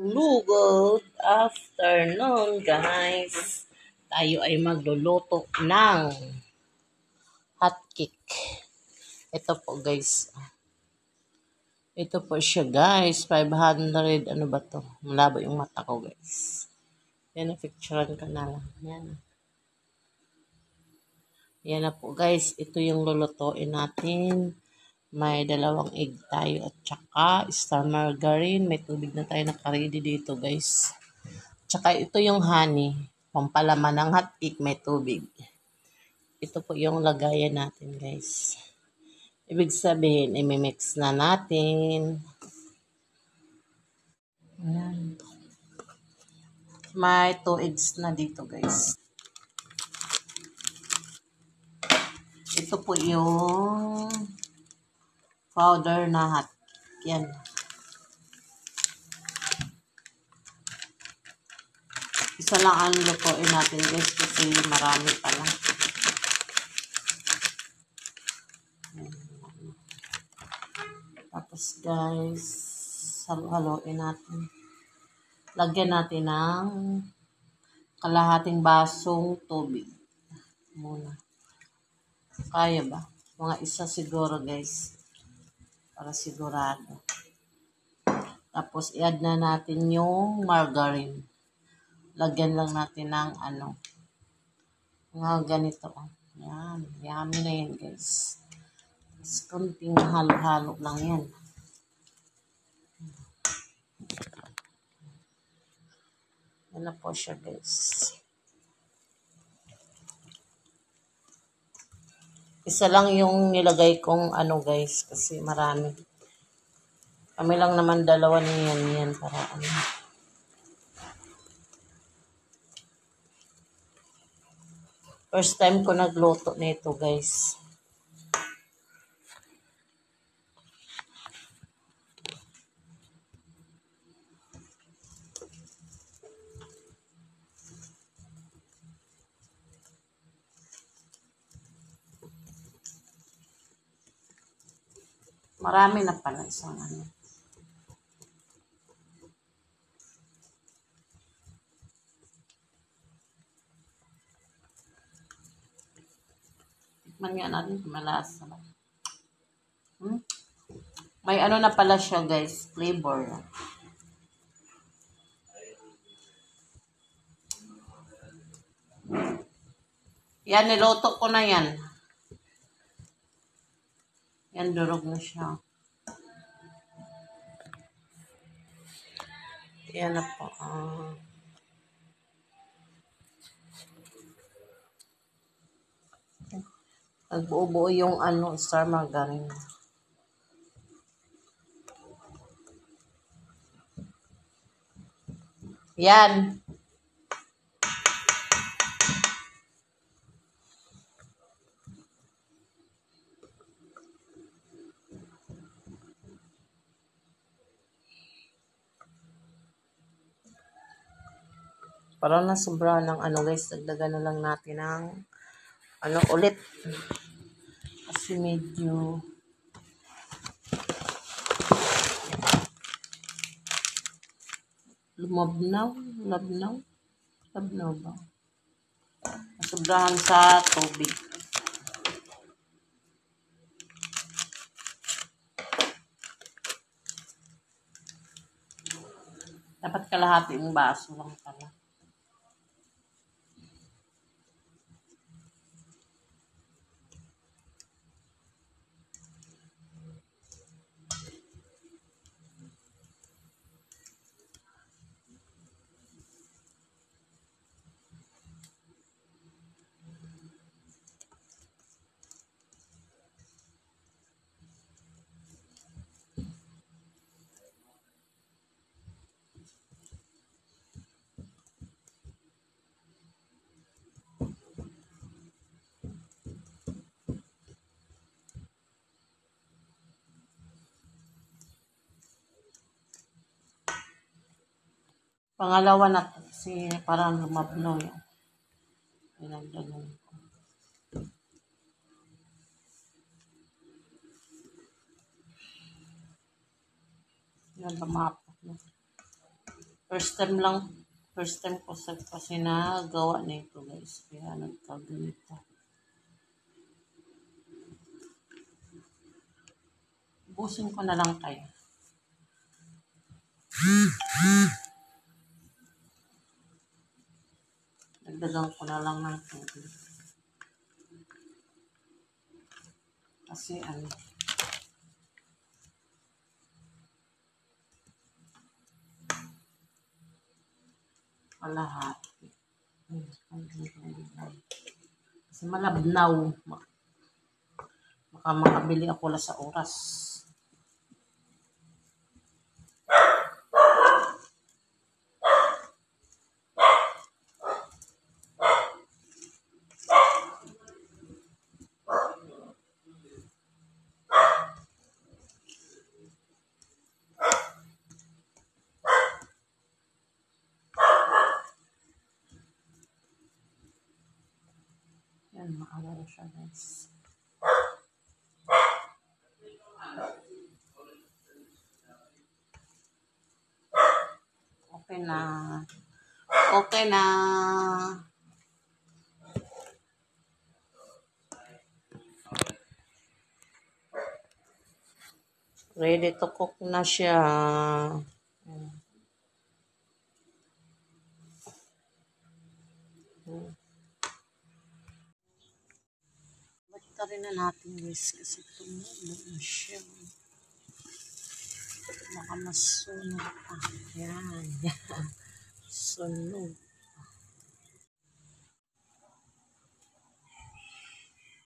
Good afternoon, guys. Tayo ay magluluto ng hot cake. Ito po, guys. Ito po siya, guys. 500, ano ba to? Malabo yung mata ko, guys. Yan, na-picturean ka na lang. Yan. Yan na po, guys. Ito yung lulutuin natin. May 2 egg tayo at saka star margarine. May tubig na tayo nakaready dito, guys. Tsaka ito yung honey. Pampalaman ng hot cake, may tubig. Ito po yung lagayan natin, guys. Ibig sabihin, i-mix na natin. Ayan. May 2 eggs na dito, guys. Ito po yung powder na hot cake. Yan. Isa lang ang lutuin natin, guys, kasi marami pa lang. Tapos, guys, halo-haloin natin. Lagyan natin ng kalahating basong tubig. Muna. Kaya ba? Mga isa siguro, guys. Para sigurado. Tapos, i-add na natin yung margarine. Lagyan lang natin ng mga ganito. Yan. Yummy na yan, guys. Tapos, kunting halo-halo lang yan. Yan na po siya, guys. Isa lang yung nilagay kong guys, kasi marami. Kami lang naman 2 niyan yan para First time ko nagluto nito, guys. Marami na pala isang Tikman nga natin kung malasa ba. May na pala siya, guys. Flavor. Yan, niluto ko na yan. Yan, durog na siya. Yan na po. Nagbuo-buo yung star margarine. Yan. Parang nasobra ng guys, dagdagan na lang natin ng ulit. Kasi medyo lumabnaw ba? Nasobrahan sa tubig. Dapat kalahati yung baso lang pala. Pangalawa na kasi parang lumabnaw yun. Pinagdagan ko. Yan, lumapak na. First time ko kasi nagawa na ito guys. Kaya nagkaganito. Busin ko na lang kayo. Nagdagan ko na lang ng tubig. Kasi ano, kalahati. Kasi malabnaw. Baka makabili ako la sa oras. Yan, maawa na siya guys. Okay na. Okay na. Ready to cook na siya. Balik na natin guys kasi tumulo na siya. Baka masunog pa. Yan. Sunog.